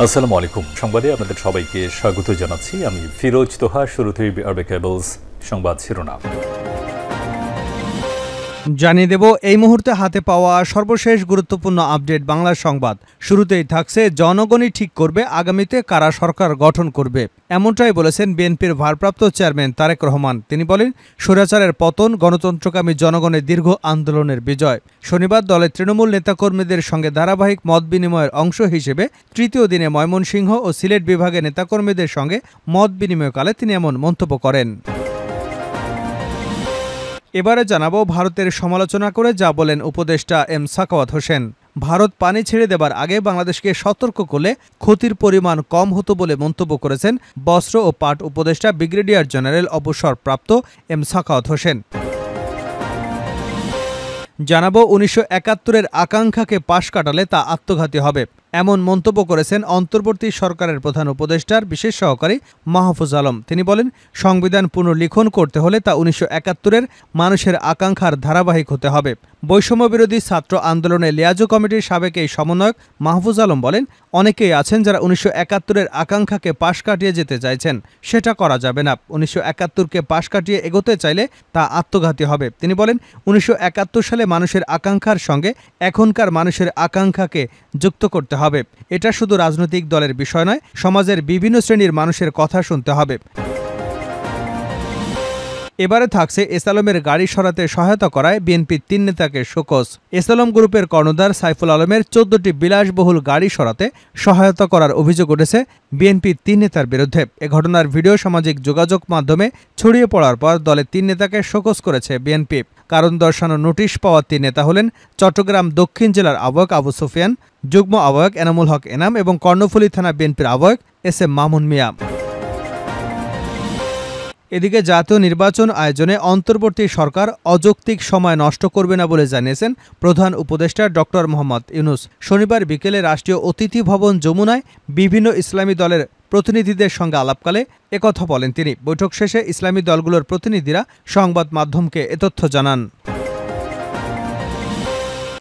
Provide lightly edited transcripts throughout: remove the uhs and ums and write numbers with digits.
আসসালামু আলাইকুম। সংবাদে আপনাদের সবাইকে স্বাগত জানাচ্ছি। আমি ফিরোজ তোহা। শুরুতেই আরবে কেবলস সংবাদ শিরোনাম জানিয়ে দেব এই মুহূর্তে হাতে পাওয়া সর্বশেষ গুরুত্বপূর্ণ আপডেট বাংলা সংবাদ। শুরুতেই থাকছে, জনগণই ঠিক করবে আগামীতে কারা সরকার গঠন করবে। এমনটাই বলেছেন বিএনপির ভারপ্রাপ্ত চেয়ারম্যান তারেক রহমান। তিনি বলেন, স্বৈরাচারের পতন গণতন্ত্রকামী জনগণের দীর্ঘ আন্দোলনের বিজয়। শনিবার দলের তৃণমূল নেতাকর্মীদের সঙ্গে ধারাবাহিক মত বিনিময়ের অংশ হিসেবে তৃতীয় দিনে ময়মনসিংহ ও সিলেট বিভাগের নেতাকর্মীদের সঙ্গে মত বিনিময়কালে তিনি এমন মন্তব্য করেন। এবারে জানাবো ভারতের সমালোচনা করে যা বলেন উপদেষ্টা এম সাখাওয়াত হোসেন। ভারত পানি ছেড়ে দেবার আগে বাংলাদেশকে সতর্ক করলে ক্ষতির পরিমাণ কম হতো বলে মন্তব্য করেছেন বস্ত্র ও পাট উপদেষ্টা ব্রিগেডিয়ার জেনারেল অবসরপ্রাপ্ত এম সাখাওয়াত হোসেন। জানাবো ১৯৭১-এর আকাঙ্ক্ষাকে পাশ কাটালে তা আত্মঘাতী হবে, এমন মন্তব্য করেছেন অন্তর্বর্তী সরকারের প্রধান উপদেষ্টার বিশেষ সহকারী মাহফুজ আলম। তিনি বলেন, সংবিধান পুনর্লিখন করতে হলে তা ১৯৭১-এর মানুষের আকাঙ্ক্ষার ধারাবাহিক হতে হবে। বৈষম্য বিরোধী ছাত্র আন্দোলনে লিয়াজো কমিটির সাবেক এই সমন্বয়ক মাহফুজ আলম বলেন, অনেকেই আছেন যারা ১৯৭১-এর আকাঙ্ক্ষাকে পাশ কাটিয়ে যেতে চাইছেন। সেটা করা যাবে না। ১৯৭১-কে পাশ কাটিয়ে এগোতে চাইলে তা আত্মঘাতী হবে। তিনি বলেন, ১৯৭১ সালে মানুষের আকাঙ্ক্ষার সঙ্গে এখনকার মানুষের আকাঙ্ক্ষাকে যুক্ত করতে হবে। এটা শুধু রাজনৈতিক দলের বিষয় নয়, সমাজের বিভিন্ন শ্রেণীর মানুষের কথা শুনতে হবে। এবারে থাকছে, এসআলমের গাড়ি সরাতে সহায়তা করায় বিএনপির ৩ নেতাকে শোকজ। এসআলম গ্রুপের কর্ণধার সাইফুল আলমের ১৪টি বিলাসবহুল গাড়ি সরাতে সহায়তা করার অভিযোগ উঠেছে বিএনপির ৩ নেতার বিরুদ্ধে। এ ঘটনার ভিডিও সামাজিক যোগাযোগ মাধ্যমে ছড়িয়ে পড়ার পর দলের ৩ নেতাকে শোকজ করেছে বিএনপি। কারণ দর্শানো নোটিশ পাওয়া ৩ নেতা হলেন চট্টগ্রাম দক্ষিণ জেলার আহ্বায়ক আবু সুফিয়ান, যুগ্ম আহ্বায়ক এনামুল হক এনাম এবং কর্ণফুলী থানা বিএনপির আহ্বায়ক এস এম মামুন মিয়া। এদিকে জাতীয় নির্বাচন আয়োজনে অন্তর্বর্তী সরকার অযৌক্তিক সময় নষ্ট করবে না বলে জানিয়েছেন প্রধান উপদেষ্টা ডক্টর মোহাম্মদ ইউনূস। শনিবার বিকেলে রাষ্ট্রীয় অতিথি ভবন যমুনায় বিভিন্ন ইসলামী দলের প্রতিনিধিদের সঙ্গে আলাপকালে একথা বলেন তিনি। বৈঠক শেষে ইসলামী দলগুলোর প্রতিনিধিরা সংবাদ মাধ্যমকে এ তথ্য জানান।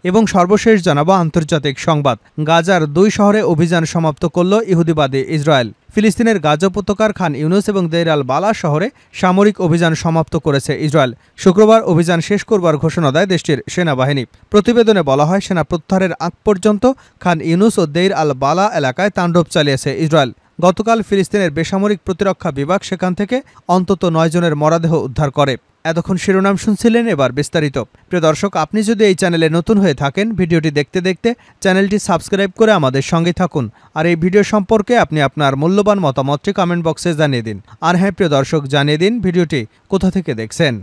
এবং সর্বশেষ জানাবো আন্তর্জাতিক সংবাদ। গাজার ২ শহরে অভিযান সমাপ্ত করল ইহুদিবাদী ইসরায়েল। ফিলিস্তিনের গাজা উপত্যকার খান ইউনুস এবং দেইর আল বালা শহরে সামরিক অভিযান সমাপ্ত করেছে ইসরায়েল। শুক্রবার অভিযান শেষ করবার ঘোষণা দেয় দেশটির সেনাবাহিনী। প্রতিবেদনে বলা হয়, সেনা প্রত্যাহারের আগ পর্যন্ত খান ইউনুস ও দেইর আল বালা এলাকায় তাণ্ডব চালিয়েছে ইসরায়েল। গতকাল ফিলিস্তিনের বেসামরিক প্রতিরক্ষা বিভাগ সেখান থেকে অন্তত ৯ জনের মরদেহ উদ্ধার করে। এতক্ষণ শিরোনাম শুনছিলেন, এবার বিস্তারিত। প্রিয় দর্শক, আপনি যদি এই চ্যানেলে নতুন হয়ে থাকেন, ভিডিওটি দেখতে দেখতে চ্যানেলটি সাবস্ক্রাইব করে আমাদের সঙ্গে থাকুন। আর এই ভিডিও সম্পর্কে আপনি আপনার মূল্যবান মতামতটি কমেন্ট বক্সে জানিয়ে দিন। আর হ্যাঁ প্রিয় দর্শক, জানিয়ে দিন ভিডিওটি কোথা থেকে দেখছেন।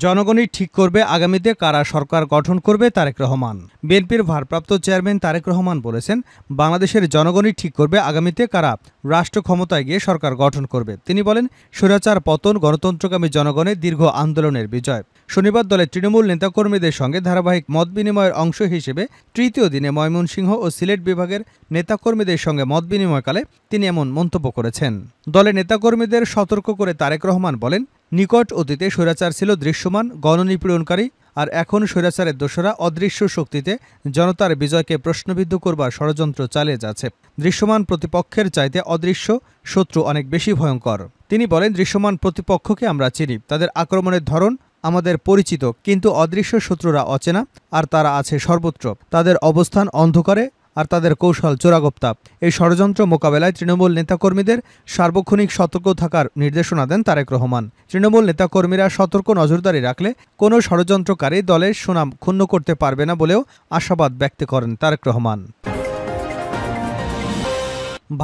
জনগণই ঠিক করবে আগামীতে কারা সরকার গঠন করবে, তারেক রহমান। বিএনপির ভারপ্রাপ্ত চেয়ারম্যান তারেক রহমান বলেছেন, বাংলাদেশের জনগণই ঠিক করবে আগামীতে কারা রাষ্ট্র ক্ষমতায় গিয়ে সরকার গঠন করবে। তিনি বলেন, স্বৈরাচার পতন গণতন্ত্রকামী জনগণের দীর্ঘ আন্দোলনের বিজয়। শনিবার দলের তৃণমূল নেতাকর্মীদের সঙ্গে ধারাবাহিক মত বিনিময়ের অংশ হিসেবে তৃতীয় দিনে ময়মনসিংহ ও সিলেট বিভাগের নেতাকর্মীদের সঙ্গে মত বিনিময়কালে তিনি এমন মন্তব্য করেছেন। দলের নেতাকর্মীদের সতর্ক করে তারেক রহমান বলেন, নিকট অতীতে স্বৈরাচার ছিল দৃশ্যমান গণনিপীড়নকারী, আর এখন স্বৈরাচারের দোসরা অদৃশ্য শক্তিতে জনতার বিজয়কে প্রশ্নবিদ্ধ করবার ষড়যন্ত্র চালিয়ে যাচ্ছে। দৃশ্যমান প্রতিপক্ষের চাইতে অদৃশ্য শত্রু অনেক বেশি ভয়ঙ্কর। তিনি বলেন, দৃশ্যমান প্রতিপক্ষকে আমরা চিনি, তাদের আক্রমণের ধরন আমাদের পরিচিত, কিন্তু অদৃশ্য শত্রুরা অচেনা, আর তারা আছে সর্বত্র। তাদের অবস্থান অন্ধকারে, আর তাদের কৌশল চোরাগোপ্তা। এই ষড়যন্ত্র মোকাবেলায় তৃণমূল নেতাকর্মীদের সার্বক্ষণিক সতর্ক থাকার নির্দেশনা দেন তারেক রহমান। তৃণমূল নেতাকর্মীরা সতর্ক নজরদারি রাখলে কোনো ষড়যন্ত্রকারী দলের সুনাম ক্ষুণ্ণ করতে পারবে না বলেও আশাবাদ ব্যক্ত করেন তারেক রহমান।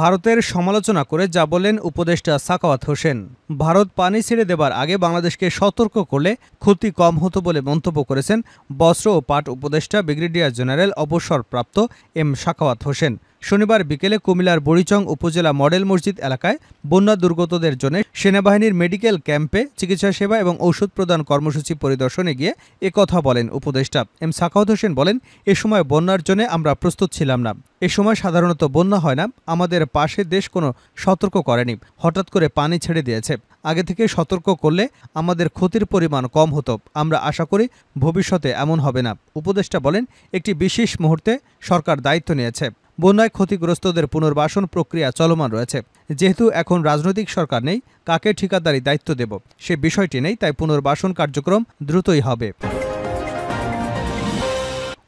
ভারতের সমালোচনা করে যা বলেন উপদেষ্টা সাখাওয়াত হোসেন। ভারত পানি ছেড়ে দেবার আগে বাংলাদেশকে সতর্ক করলে ক্ষতি কম হতো বলে মন্তব্য করেছেন বস্ত্র ও পাট উপদেষ্টা ব্রিগেডিয়ার জেনারেল অবসরপ্রাপ্ত এম সাখাওয়াত হোসেন। শনিবার বিকেলে কুমিল্লার বুড়িচং উপজেলা মডেল মসজিদ এলাকায় বন্যা দুর্গতদের জন্য সেনাবাহিনীর মেডিকেল ক্যাম্পে চিকিৎসা সেবা এবং ঔষধ প্রদান কর্মসূচি পরিদর্শনে গিয়ে একথা বলেন উপদেষ্টা এম সাখাওয়াত হোসেন বলেন, এ সময় বন্যার জন্য আমরা প্রস্তুত ছিলাম না। এ সময় সাধারণত বন্যা হয় না, আমাদের পাশে দেশ কোনো সতর্ক করেনি, হঠাৎ করে পানি ছেড়ে দিয়েছে। আগে থেকে সতর্ক করলে আমাদের ক্ষতির পরিমাণ কম হতো। আমরা আশা করি ভবিষ্যতে এমন হবে না। উপদেষ্টা বলেন, একটি বিশেষ মুহূর্তে সরকার দায়িত্ব নিয়েছে। বন্যায় ক্ষতিগ্রস্তদের পুনর্বাসন প্রক্রিয়া চলমান রয়েছে। যেহেতু এখন রাজনৈতিক সরকার নেই, কাকে ঠিকাদারি দায়িত্ব দেব সে বিষয়টি নেই, তাই পুনর্বাসন কার্যক্রম দ্রুতই হবে।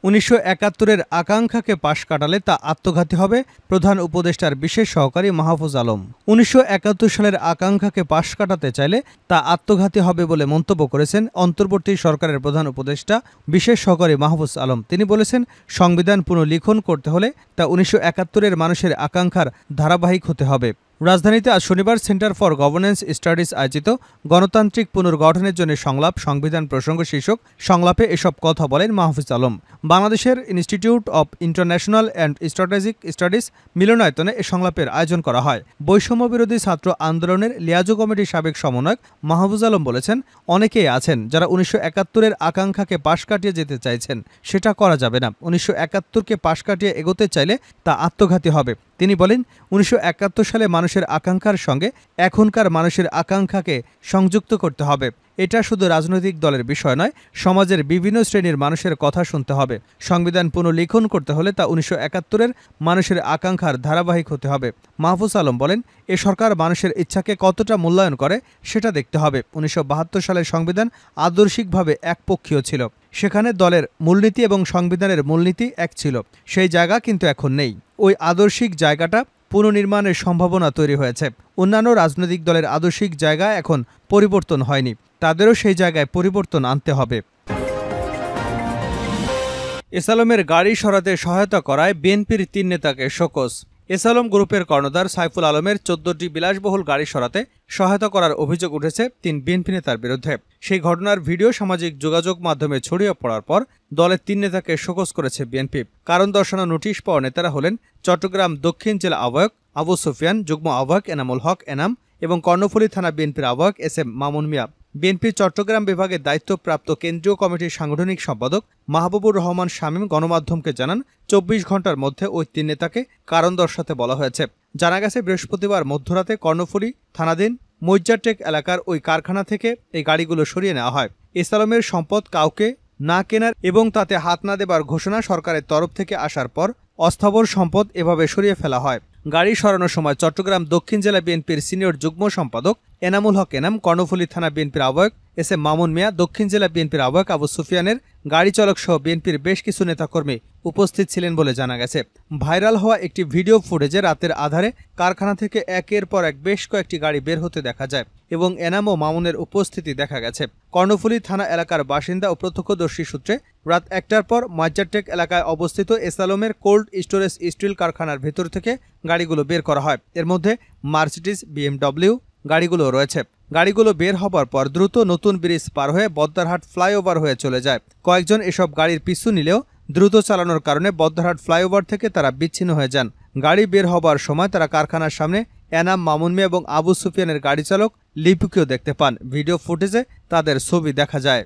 ১৯৭১-এর আকাঙ্ক্ষাকে পাশ কাটালে তা আত্মঘাতী হবে, প্রধান উপদেষ্টার বিশেষ সহকারী মাহফুজ আলম। ১৯৭১ সালের আকাঙ্ক্ষাকে পাশ কাটাতে চাইলে তা আত্মঘাতী হবে বলে মন্তব্য করেছেন অন্তর্বর্তী সরকারের প্রধান উপদেষ্টা বিশেষ সহকারী মাহফুজ আলম। তিনি বলেছেন, সংবিধান পুনর্লিখন করতে হলে তা ১৯৭১-এর মানুষের আকাঙ্ক্ষার ধারাবাহিক হতে হবে। রাজধানীতে আজ শনিবার সেন্টার ফর গভর্নেন্স স্টাডিজ আয়োজিত গণতান্ত্রিক পুনর্গঠনের জন্য সংলাপ সংবিধান প্রসঙ্গ শীর্ষক সংলাপে এসব কথা বলেন মাহফুজ আলম। বাংলাদেশের institute of international and strategic studies মিলনায়তনে এ সংলাপের আয়োজন করা হয়। বৈষম্য বিরোধী ছাত্র আন্দোলনের লিয়াজু কমিটির সাবেক সমন্বয়ক মাহফুজ আলম বলেছেন, অনেকেই আছেন যারা ১৯৭১-এর আকাঙ্ক্ষাকে পাশ কাটিয়ে যেতে চাইছেন, সেটা করা যাবে না। ১৯৭১-কে পাশ কাটিয়ে এগোতে চাইলে তা আত্মঘাতী হবে। তিনি বলেন, ১৯৭১ সালে মানুষের আকাঙ্ক্ষার সঙ্গে এখনকার মানুষের আকাঙ্ক্ষাকে সংযুক্ত করতে হবে। এটা শুধু রাজনৈতিক দলের বিষয় নয়, সমাজের বিভিন্ন শ্রেণীর মানুষের কথা শুনতে হবে। সংবিধান পুনর্লিখন করতে হলে তা ১৯৭১-এর মানুষের আকাঙ্ক্ষার ধারাবাহিক হতে হবে। মাহফুজ আলম বলেন, এ সরকার মানুষের ইচ্ছাকে কতটা মূল্যায়ন করে সেটা দেখতে হবে। ১৯৭২ সালের সংবিধান আদর্শিকভাবে একপক্ষীয় ছিল। সেখানে দলের মূলনীতি এবং সংবিধানের মূলনীতি এক ছিল। সেই জায়গা কিন্তু এখন নেই। ওই আদর্শিক জায়গাটা পুনর্নির্মাণের সম্ভাবনা তৈরি হয়েছে। অন্যান্য রাজনৈতিক দলের আদর্শিক জায়গা এখন পরিবর্তন হয়নি, তাদেরও সেই জায়গায় পরিবর্তন আনতে হবে। এসালমের গাড়ি সরাতে সহায়তা করায় বিএনপির ৩ নেতাকে শোকজ। এসালম গ্রুপের কর্ণধার সাইফুল আলমের ১৪টি বিলাসবহুল গাড়ি সরাতে সহায়তা করার অভিযোগ উঠেছে ৩ বিএনপি নেতার বিরুদ্ধে। সেই ঘটনার ভিডিও সামাজিক যোগাযোগ মাধ্যমে ছড়িয়ে পড়ার পর দলের ৩ নেতাকে শোকজ করেছে বিএনপি। কারণ দর্শানো নোটিশ পাওয়া নেতারা হলেন চট্টগ্রাম দক্ষিণ জেলা আহ্বায়ক আবু সুফিয়ান, যুগ্ম আহ্বায়ক এনামুল হক এনাম এবং কর্ণফুলী থানা বিএনপির আহ্বায়ক এস.এম. মামুন মিয়া। বিএনপির চট্টগ্রাম বিভাগের দায়িত্বপ্রাপ্ত কেন্দ্রীয় কমিটির সাংগঠনিক সম্পাদক মাহবুবুর রহমান শামীম গণমাধ্যমকে জানান, ২৪ ঘন্টার মধ্যে ওই ৩ নেতাকে কারণ দর্শাতে বলা হয়েছে। জানা গেছে, বৃহস্পতিবার মধ্যরাতে কর্ণফুলী থানাধীন মৈজারটেক এলাকার ওই কারখানা থেকে এই গাড়িগুলো সরিয়ে নেওয়া হয়। এসালমের সম্পদ কাউকে না কেনার এবং তাতে হাত না দেবার ঘোষণা সরকারের তরফ থেকে আসার পর অস্থাবর সম্পদ এভাবে সরিয়ে ফেলা হয়। গাড়ি সরানোর সময় চট্টগ্রাম দক্ষিণ জেলা বিএনপির সিনিয়র যুগ্ম সম্পাদক এনামুল হক এনাম, কর্ণফুলী থানা বিএনপির আহ্বায়ক এস.এম. মামুন মিয়া, দক্ষিণ জেলা বিএনপির আহ্বায়ক আবু সুফিয়ানের গাড়ি চালক সহ বিএনপির বেশ কিছু নেতাকর্মী উপস্থিত ছিলেন বলে জানা গেছে। ভাইরাল হওয়া একটি ভিডিও ফুটেজে রাতের আধারে কারখানা থেকে একের পর এক বেশ কয়েকটি গাড়ি বের হতে দেখা যায় এবং এনাম ও মামুনের উপস্থিতি দেখা গেছে। কর্ণফুলী থানা এলাকার বাসিন্দা ও প্রত্যক্ষদর্শী সূত্রে রাত ১টার পর মজ্জারটেক এলাকায় অবস্থিত এসালমের কোল্ড স্টোরেজ স্টিল কারখানার ভেতর থেকে গাড়িগুলো বের করা হয়। এর মধ্যে মার্সিডিজ, বিএমডব্লিউ গাড়িগুলো রয়েছে। গাড়িগুলো বের হবার পর দ্রুত নতুন ব্রিজ পার হয়ে বদ্দারহাট ফ্লাইওভার হয়ে চলে যায়। কয়েকজন এসব গাড়ির পিছু নিলেও দ্রুত চালানোর কারণে বদ্দারহাট ফ্লাইওভার থেকে তারা বিচ্ছিন্ন হয়ে যান। গাড়ি বের হবার সময় তারা কারখানার সামনে এনাম, মামুন মিয়া এবং আবু সুফিয়ানের গাড়ি চালক লিপুকেও দেখতে পান। ভিডিও ফুটেজে তাদের ছবি দেখা যায়।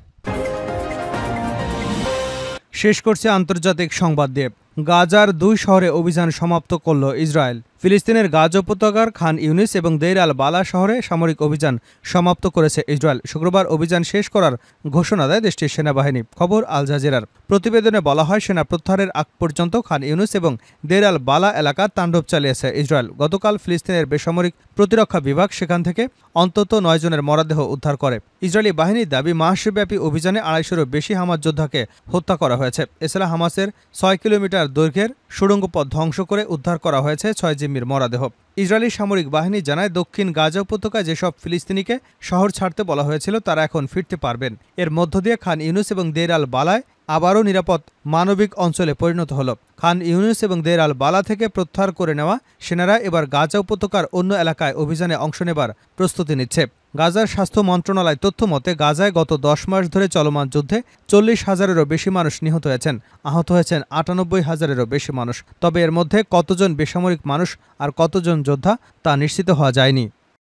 শেষ করছে আন্তর্জাতিক সংবাদ দিয়ে। গাজার ২ শহরে অভিযান সমাপ্ত করল ইসরায়েল। ফিলিস্তিনের গাজা উপত্যকার খান ইউনিস এবং দেইর আল বালা শহরে সামরিক অভিযান সমাপ্ত করেছে ইসরায়েল। শুক্রবার অভিযান শেষ করার ঘোষণা দেয় দেশটির সেনাবাহিনী। খবর আল জাজিরার। প্রতিবেদনে বলা হয়, সেনা প্রত্যাহারের আগ পর্যন্ত খান ইউনিস এবং দেইর আল বালা এলাকা তাণ্ডব চালিয়েছে ইসরায়েল। গতকাল ফিলিস্তিনের বেসামরিক প্রতিরক্ষা বিভাগ সেখান থেকে অন্তত ৯ জনের মরদেহ উদ্ধার করে। ইসরায়েলি বাহিনীর দাবি, মাসব্যাপী অভিযানে ২৫০-এরও বেশি হামাস যোদ্ধাকে হত্যা করা হয়েছে। এছাড়া হামাসের ৬ কিলোমিটার দৈর্ঘ্যের সুড়ঙ্গ পথ ধ্বংস করে উদ্ধার করা হয়েছে ৬ জিম্মির মরদেহ। ইসরায়েলি সামরিক বাহিনী জানায়, দক্ষিণ গাজা উপত্যকায় যেসব ফিলিস্তিনিকে শহর ছাড়তে বলা হয়েছিল তারা এখন ফিরতে পারবেন। এর মধ্য দিয়ে খান ইউনুস এবং দেইর আল বালায় আবারও নিরাপদ মানবিক অঞ্চলে পরিণত হল। খান ইউনুস এবং দেইর আল বালা থেকে প্রত্যাহার করে নেওয়া সেনারা এবার গাজা উপত্যকার অন্য এলাকায় অভিযানে অংশ নেবার প্রস্তুতি নিচ্ছে। গাজার স্বাস্থ্য মন্ত্রণালয় তথ্য মতে গাজায় গত 10 মাস ধরে চলমান যুদ্ধে 40,000-এরও বেশি মানুষ নিহত হয়েছেন, আহত হয়েছেন 98,000-এরও বেশি মানুষ। তবে এর মধ্যে কতজন বেসামরিক মানুষ আর কতজন যোদ্ধা তা নিশ্চিত হওয়া যায়নি।